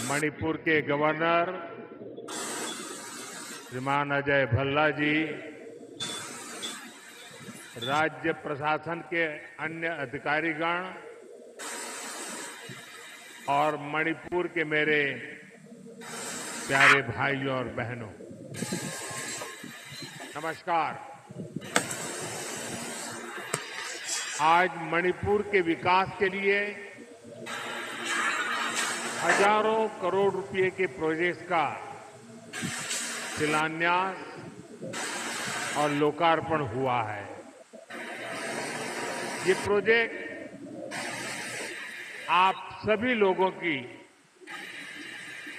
मणिपुर के गवर्नर श्रीमान अजय भल्ला जी, राज्य प्रशासन के अन्य अधिकारीगण और मणिपुर के मेरे प्यारे भाइयों और बहनों, नमस्कार। आज मणिपुर के विकास के लिए हजारों करोड़ रुपए के प्रोजेक्ट्स का शिलान्यास और लोकार्पण हुआ है। ये प्रोजेक्ट आप सभी लोगों की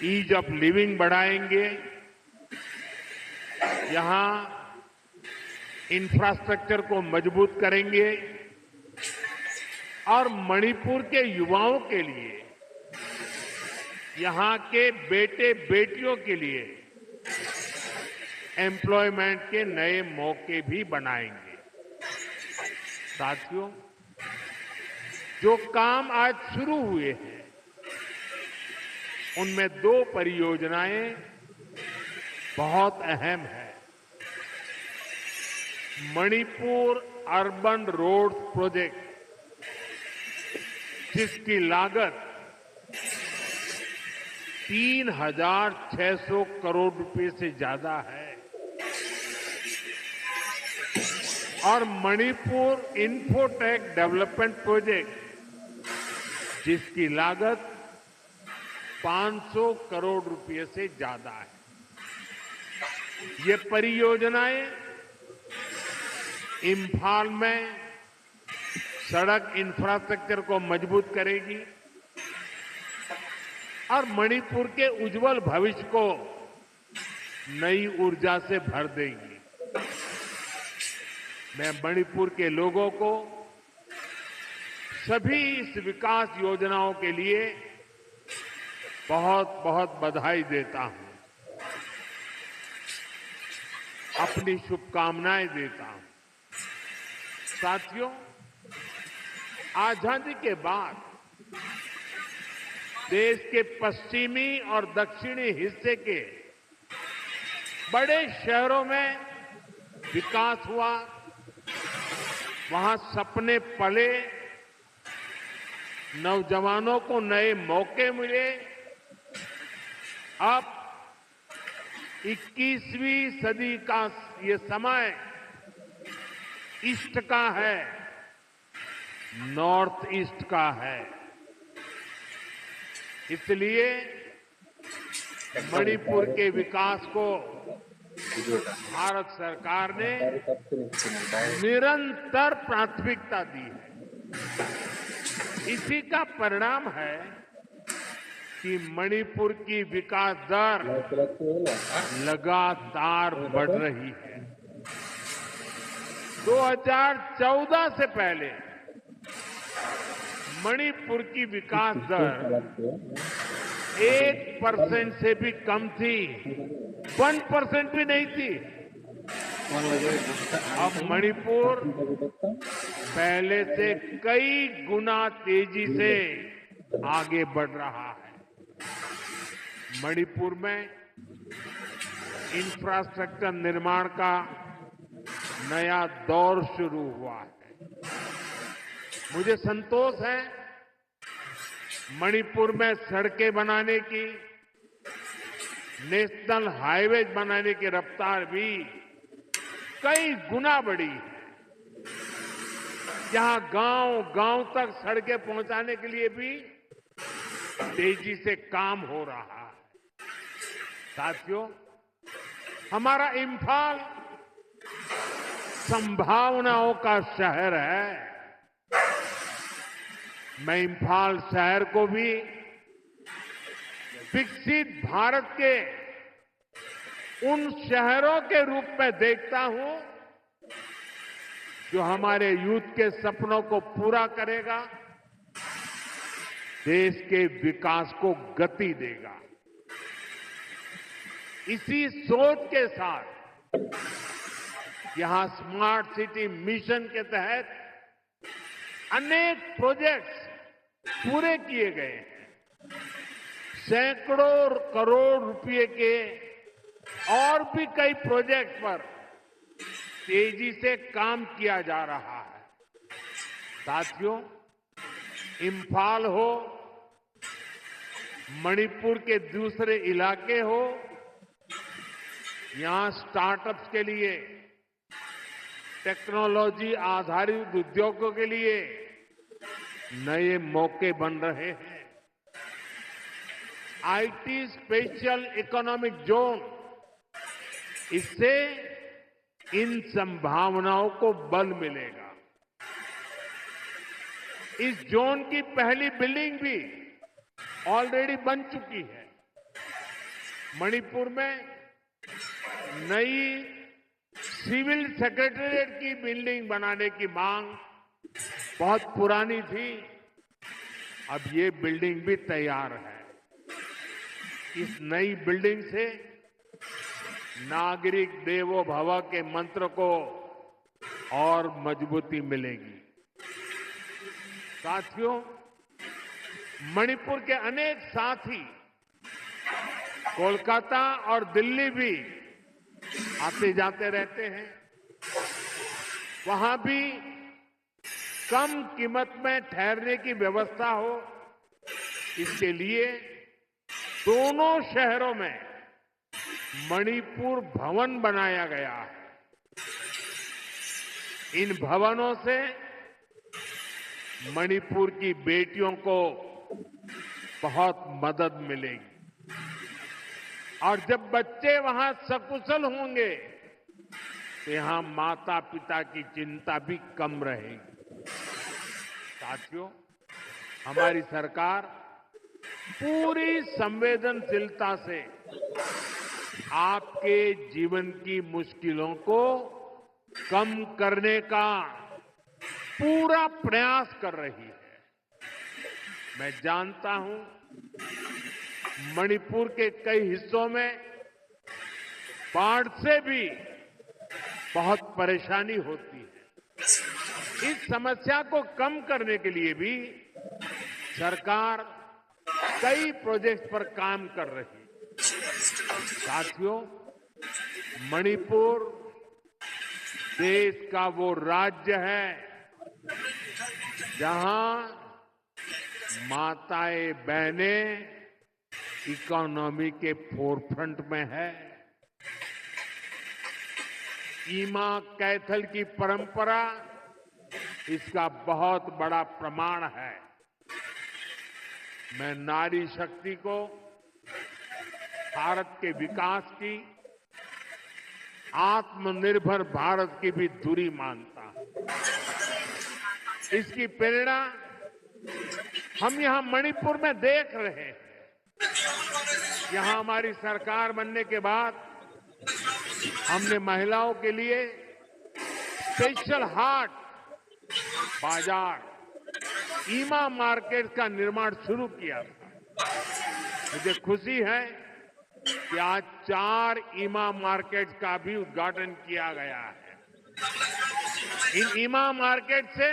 ईज ऑफ लिविंग बढ़ाएंगे, यहां इंफ्रास्ट्रक्चर को मजबूत करेंगे और मणिपुर के युवाओं के लिए, यहां के बेटे बेटियों के लिए एम्प्लॉयमेंट के नए मौके भी बनाएंगे। साथियों, जो काम आज शुरू हुए हैं उनमें 2 परियोजनाएं बहुत अहम हैं। मणिपुर अर्बन रोड प्रोजेक्ट, जिसकी लागत 3,600 करोड़ रुपए से ज्यादा है, और मणिपुर इंफोटेक डेवलपमेंट प्रोजेक्ट, जिसकी लागत 500 करोड़ रुपए से ज्यादा है। ये परियोजनाएं इंफाल में सड़क इंफ्रास्ट्रक्चर को मजबूत करेगी और मणिपुर के उज्जवल भविष्य को नई ऊर्जा से भर देगी। मैं मणिपुर के लोगों को सभी इस विकास योजनाओं के लिए बहुत बहुत बधाई देता हूं, अपनी शुभकामनाएं देता हूं। साथियों, आजादी के बाद देश के पश्चिमी और दक्षिणी हिस्से के बड़े शहरों में विकास हुआ, वहां सपने पले, नौजवानों को नए मौके मिले। अब 21वीं सदी का ये समय ईस्ट का है, नॉर्थ ईस्ट का है। इसलिए मणिपुर के विकास को भारत सरकार ने निरंतर प्राथमिकता दी है। इसी का परिणाम है कि मणिपुर की विकास दर लगातार बढ़ रही है। 2014 से पहले मणिपुर की विकास दर 1% से भी कम थी, 1% भी नहीं थी। अब मणिपुर पहले से कई गुना तेजी से आगे बढ़ रहा है। मणिपुर में इंफ्रास्ट्रक्चर निर्माण का नया दौर शुरू हुआ है। मुझे संतोष है, मणिपुर में सड़कें बनाने की, नेशनल हाईवे बनाने की रफ्तार भी कई गुना बढ़ी है। यहां गांव-गांव तक सड़कें पहुंचाने के लिए भी तेजी से काम हो रहा है। साथियों, हमारा इंफाल संभावनाओं का शहर है। मैं इंफाल शहर को भी विकसित भारत के उन शहरों के रूप में देखता हूं जो हमारे यूथ के सपनों को पूरा करेगा, देश के विकास को गति देगा। इसी सोच के साथ यहां स्मार्ट सिटी मिशन के तहत अनेक प्रोजेक्ट्स पूरे किए गए हैं। सैकड़ों करोड़ रुपए के और भी कई प्रोजेक्ट पर तेजी से काम किया जा रहा है। साथियों, इंफाल हो, मणिपुर के दूसरे इलाके हो, यहां स्टार्टअप्स के लिए, टेक्नोलॉजी आधारित उद्योगों के लिए नए मौके बन रहे हैं। आईटी स्पेशल इकोनॉमिक जोन, इससे इन संभावनाओं को बल मिलेगा। इस जोन की पहली बिल्डिंग भी ऑलरेडी बन चुकी है। मणिपुर में नई सिविल सेक्रेटेरिएट की बिल्डिंग बनाने की मांग बहुत पुरानी थी। अब ये बिल्डिंग भी तैयार है। इस नई बिल्डिंग से नागरिक देवो भव के मंत्र को और मजबूती मिलेगी। साथियों, मणिपुर के अनेक साथी कोलकाता और दिल्ली भी आते जाते रहते हैं। वहां भी कम कीमत में ठहरने की व्यवस्था हो, इसके लिए दोनों शहरों में मणिपुर भवन बनाया गया है। इन भवनों से मणिपुर की बेटियों को बहुत मदद मिलेगी और जब बच्चे वहां सकुशल होंगे तो यहां माता पिता की चिंता भी कम रहेगी। साथियों, हमारी सरकार पूरी संवेदनशीलता से आपके जीवन की मुश्किलों को कम करने का पूरा प्रयास कर रही है। मैं जानता हूं मणिपुर के कई हिस्सों में बाढ़ से भी बहुत परेशानी होती है। इस समस्या को कम करने के लिए भी सरकार कई प्रोजेक्ट पर काम कर रही है। साथियों, मणिपुर देश का वो राज्य है जहां माताएं बहनें इकोनॉमी के फोरफ्रंट में है। ईमा कैथल की परंपरा इसका बहुत बड़ा प्रमाण है। मैं नारी शक्ति को भारत के विकास की, आत्मनिर्भर भारत की भी धुरी मानता हूं। इसकी प्रेरणा हम यहां मणिपुर में देख रहे हैं। यहां हमारी सरकार बनने के बाद हमने महिलाओं के लिए स्पेशल हाट बाजार, ईमा मार्केट का निर्माण शुरू किया था। मुझे खुशी है कि आज 4 ईमा मार्केट का भी उद्घाटन किया गया है। इन ईमा मार्केट से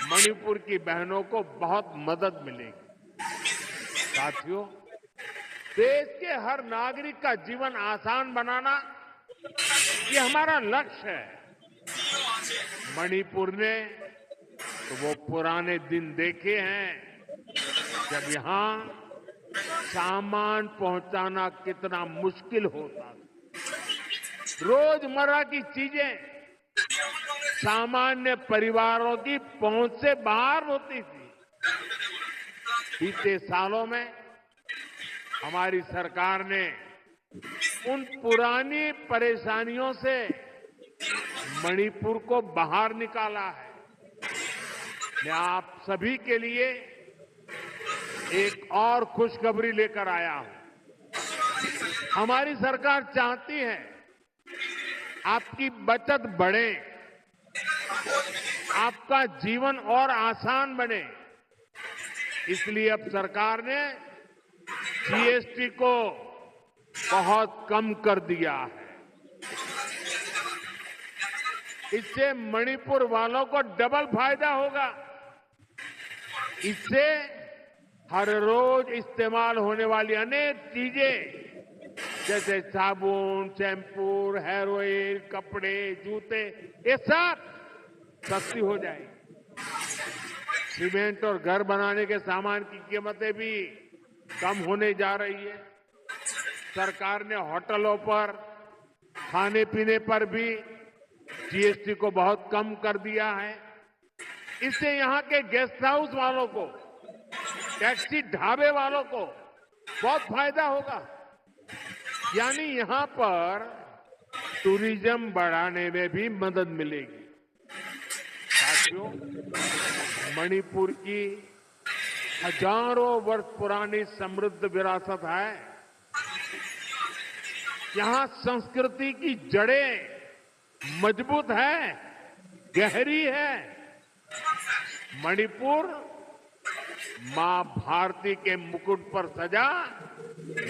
मणिपुर की बहनों को बहुत मदद मिलेगी। साथियों, देश के हर नागरिक का जीवन आसान बनाना ये हमारा लक्ष्य है। मणिपुर ने तो वो पुराने दिन देखे हैं जब यहां सामान पहुंचाना कितना मुश्किल होता था। रोजमर्रा की चीजें सामान्य परिवारों की पहुंच से बाहर होती थी। बीते सालों में हमारी सरकार ने उन पुरानी परेशानियों से मणिपुर को बाहर निकाला है। मैं आप सभी के लिए एक और खुशखबरी लेकर आया हूं। हमारी सरकार चाहती है आपकी बचत बढ़े, आपका जीवन और आसान बने। इसलिए अब सरकार ने जीएसटी को बहुत कम कर दिया है। इससे मणिपुर वालों को डबल फायदा होगा। इससे हर रोज इस्तेमाल होने वाली अनेक चीजें जैसे साबुन, शैम्पू, हेयर ऑयल, कपड़े, जूते, ये सब सस्ती हो जाएगी। सीमेंट और घर बनाने के सामान की कीमतें भी कम होने जा रही है। सरकार ने होटलों पर खाने पीने पर भी जीएसटी को बहुत कम कर दिया है। इससे यहाँ के गेस्ट हाउस वालों को, टैक्सी ढाबे वालों को बहुत फायदा होगा। यानी यहाँ पर टूरिज्म बढ़ाने में भी मदद मिलेगी। साथियों, मणिपुर की हजारों वर्ष पुरानी समृद्ध विरासत है। यहाँ संस्कृति की जड़ें मजबूत है, गहरी है। मणिपुर मां भारती के मुकुट पर सजा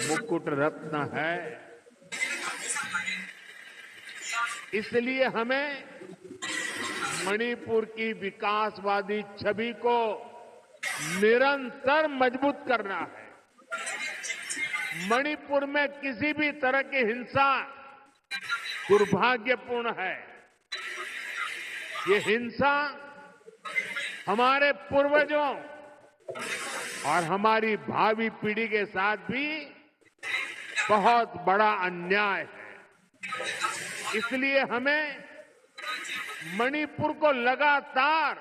मुकुट रत्न है। इसलिए हमें मणिपुर की विकासवादी छवि को निरंतर मजबूत करना है। मणिपुर में किसी भी तरह की हिंसा दुर्भाग्यपूर्ण है। ये हिंसा हमारे पूर्वजों और हमारी भावी पीढ़ी के साथ भी बहुत बड़ा अन्याय है। इसलिए हमें मणिपुर को लगातार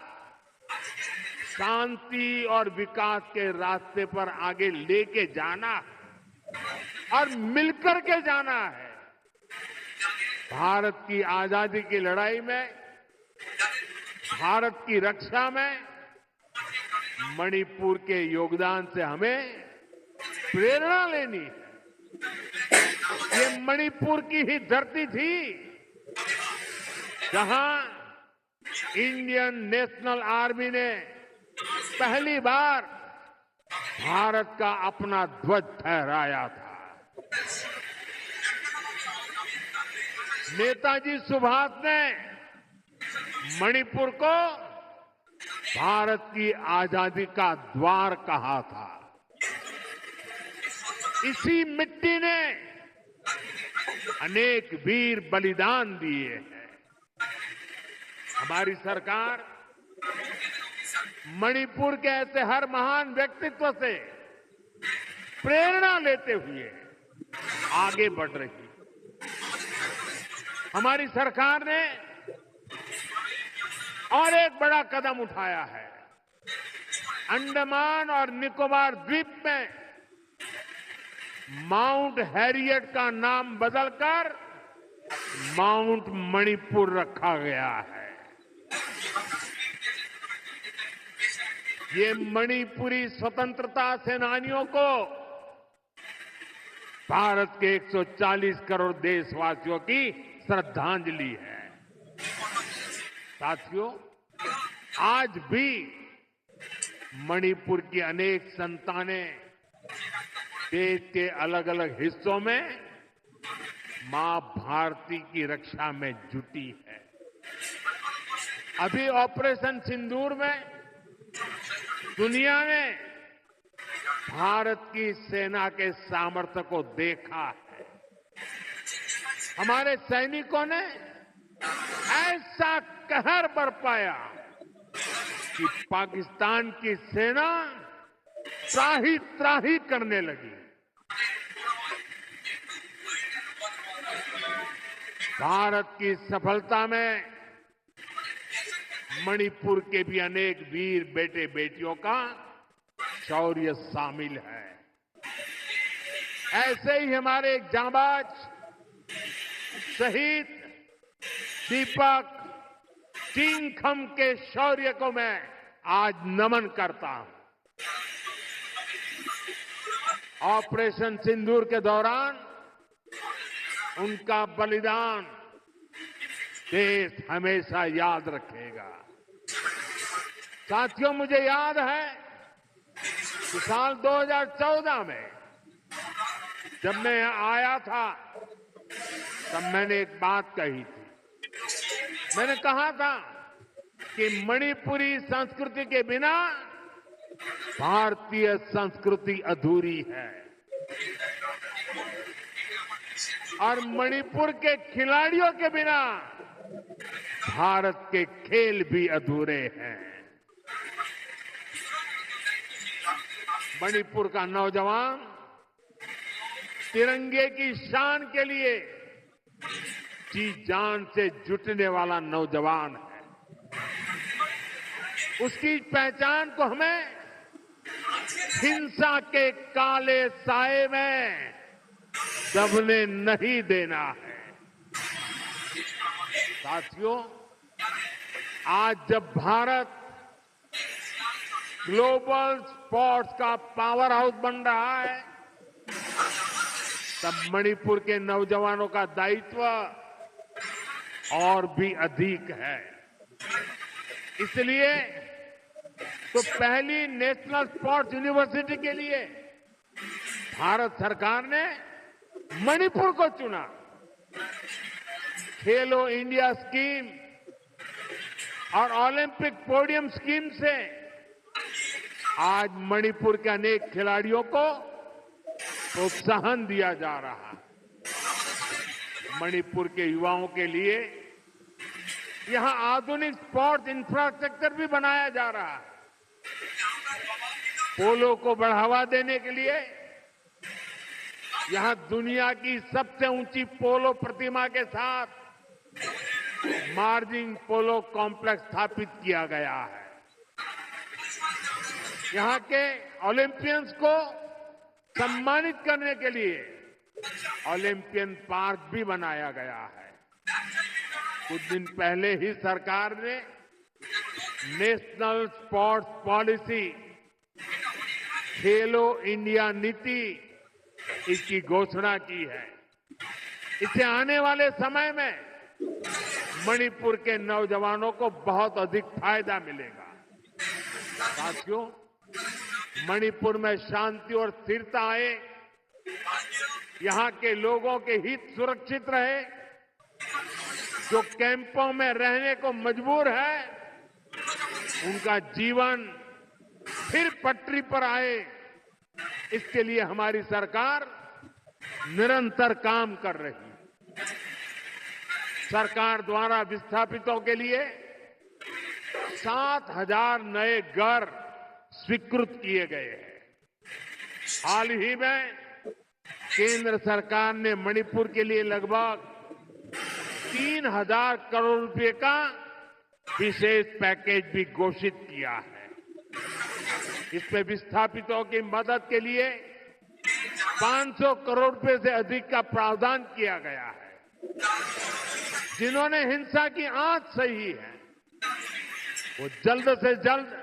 शांति और विकास के रास्ते पर आगे लेके जाना है और मिलकर के जाना है। भारत की आजादी की लड़ाई में, भारत की रक्षा में मणिपुर के योगदान से हमें प्रेरणा लेनी है। ये मणिपुर की ही धरती थी जहां इंडियन नेशनल आर्मी ने पहली बार भारत का अपना ध्वज फहराया था। नेताजी सुभाष ने मणिपुर को भारत की आजादी का द्वार कहा था। इसी मिट्टी ने अनेक वीर बलिदान दिए हैं। हमारी सरकार मणिपुर के ऐसे हर महान व्यक्तित्व से प्रेरणा लेते हुए आगे बढ़ रही है। हमारी सरकार ने और एक बड़ा कदम उठाया है। अंडमान और निकोबार द्वीप में माउंट हैरियट का नाम बदलकर माउंट मणिपुर रखा गया है। ये मणिपुरी स्वतंत्रता सेनानियों को भारत के 140 करोड़ देशवासियों की श्रद्धांजलि है। साथियों, आज भी मणिपुर की अनेक संतानें देश के अलग अलग हिस्सों में मां भारती की रक्षा में जुटी है। अभी ऑपरेशन सिंदूर में दुनिया ने भारत की सेना के सामर्थ्य को देखा है। हमारे सैनिकों ने ऐसा कहर बरपाया कि पाकिस्तान की सेना त्राही त्राही करने लगी। भारत की सफलता में मणिपुर के भी अनेक वीर बेटे बेटियों का शौर्य शामिल है। ऐसे ही हमारे एक जांबाज शहीद दीपक चिंगखम के शौर्य को मैं आज नमन करता हूं। ऑपरेशन सिंदूर के दौरान उनका बलिदान देश हमेशा याद रखेगा। साथियों, मुझे याद है कि साल 2014 में जब मैं यहां आया था तब मैंने एक बात कही थी। मैंने कहा था कि मणिपुरी संस्कृति के बिना भारतीय संस्कृति अधूरी है और मणिपुर के खिलाड़ियों के बिना भारत के खेल भी अधूरे हैं। मणिपुर का नौजवान तिरंगे की शान के लिए जी जान से जुटने वाला नौजवान है। उसकी पहचान को हमें हिंसा के काले साए में दबने नहीं देना है। साथियों, आज जब भारत ग्लोबल स्पोर्ट्स का पावर हाउस बन रहा है, तब मणिपुर के नौजवानों का दायित्व और भी अधिक है। इसलिए तो पहली नेशनल स्पोर्ट्स यूनिवर्सिटी के लिए भारत सरकार ने मणिपुर को चुना। खेलो इंडिया स्कीम और ओलंपिक पोडियम स्कीम से आज मणिपुर के अनेक खिलाड़ियों को प्रोत्साहन दिया जा रहा है। मणिपुर के युवाओं के लिए यहां आधुनिक स्पोर्ट्स इंफ्रास्ट्रक्चर भी बनाया जा रहा है। पोलो को बढ़ावा देने के लिए यहां दुनिया की सबसे ऊंची पोलो प्रतिमा के साथ मार्जिन पोलो कॉम्प्लेक्स स्थापित किया गया है। यहां के ओलंपियंस को सम्मानित करने के लिए ओलंपियन पार्क भी बनाया गया है। कुछ दिन पहले ही सरकार ने नेशनल स्पोर्ट्स पॉलिसी खेलो इंडिया नीति इसकी घोषणा की है। इससे आने वाले समय में मणिपुर के नौजवानों को बहुत अधिक फायदा मिलेगा। साथियों, मणिपुर में शांति और स्थिरता आए, यहां के लोगों के हित सुरक्षित रहे, जो कैंपों में रहने को मजबूर है उनका जीवन फिर पटरी पर आए, इसके लिए हमारी सरकार निरंतर काम कर रही है। सरकार द्वारा विस्थापितों के लिए 7,000 नए घर स्वीकृत किए गए हैं। हाल ही में केंद्र सरकार ने मणिपुर के लिए लगभग 3,000 करोड़ रुपए का विशेष पैकेज भी घोषित किया है। इसमें विस्थापितों की मदद के लिए 500 करोड़ रुपए से अधिक का प्रावधान किया गया है। जिन्होंने हिंसा की आंच सही है वो जल्द से जल्द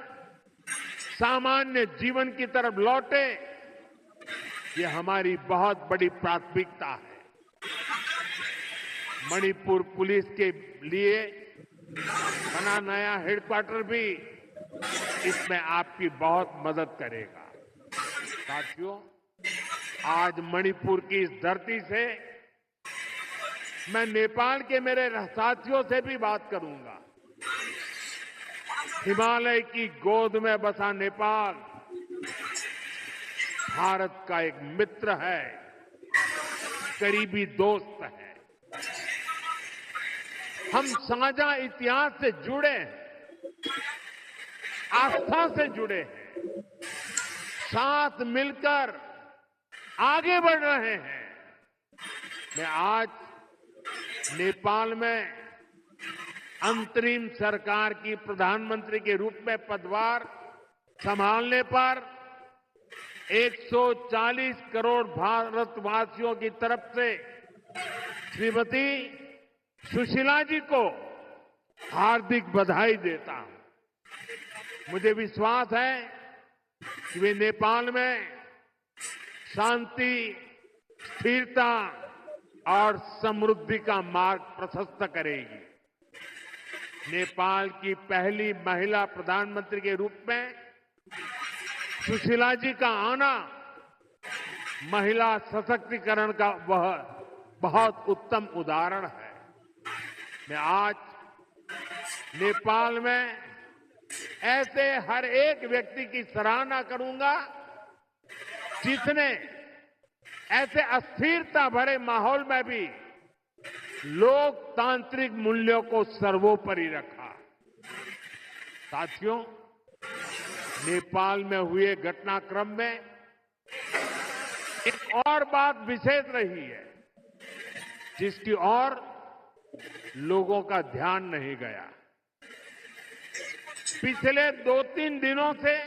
सामान्य जीवन की तरफ लौटे, ये हमारी बहुत बड़ी प्राथमिकता है। मणिपुर पुलिस के लिए बना नया हेडक्वार्टर भी इसमें आपकी बहुत मदद करेगा। साथियों, आज मणिपुर की इस धरती से मैं नेपाल के मेरे साथियों से भी बात करूंगा। हिमालय की गोद में बसा नेपाल भारत का एक मित्र है, करीबी दोस्त है। हम साझा इतिहास से जुड़े हैं, आस्था से जुड़े हैं, साथ मिलकर आगे बढ़ रहे हैं। मैं आज नेपाल में अंतरिम सरकार की प्रधानमंत्री के रूप में पदभार संभालने पर 140 करोड़ भारतवासियों की तरफ से श्रीमती सुशीला जी को हार्दिक बधाई देता हूं। मुझे विश्वास है कि वे नेपाल में शांति, स्थिरता और समृद्धि का मार्ग प्रशस्त करेगी। नेपाल की पहली महिला प्रधानमंत्री के रूप में सुशीला जी का आना महिला सशक्तिकरण का वह बहुत उत्तम उदाहरण है। मैं आज नेपाल में ऐसे हर एक व्यक्ति की सराहना करूंगा जिसने ऐसे अस्थिरता भरे माहौल में भी लोकतांत्रिक मूल्यों को सर्वोपरि रखा। साथियों, नेपाल में हुए घटनाक्रम में एक और बात विशेष रही है जिसकी ओर लोगों का ध्यान नहीं गया। पिछले 2-3 दिनों से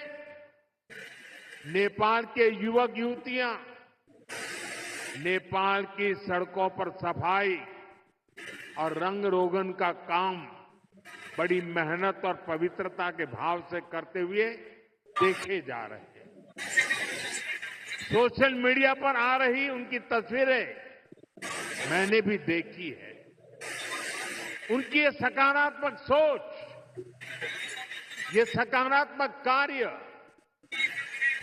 नेपाल के युवक युवतियां नेपाल की सड़कों पर सफाई और रंग रोगन का काम बड़ी मेहनत और पवित्रता के भाव से करते हुए देखे जा रहे हैं। सोशल मीडिया पर आ रही उनकी तस्वीरें मैंने भी देखी है। उनकी ये सकारात्मक सोच, ये सकारात्मक कार्य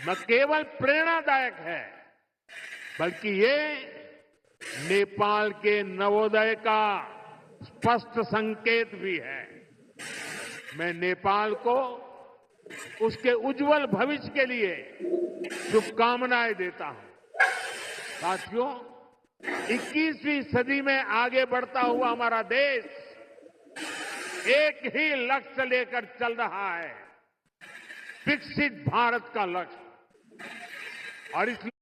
न केवल प्रेरणादायक है बल्कि ये नेपाल के नवोदय का स्पष्ट संकेत भी है। मैं नेपाल को उसके उज्जवल भविष्य के लिए शुभकामनाएं देता हूं। साथियों, 21वीं सदी में आगे बढ़ता हुआ हमारा देश एक ही लक्ष्य लेकर चल रहा है, विकसित भारत का लक्ष्य। और इसलिए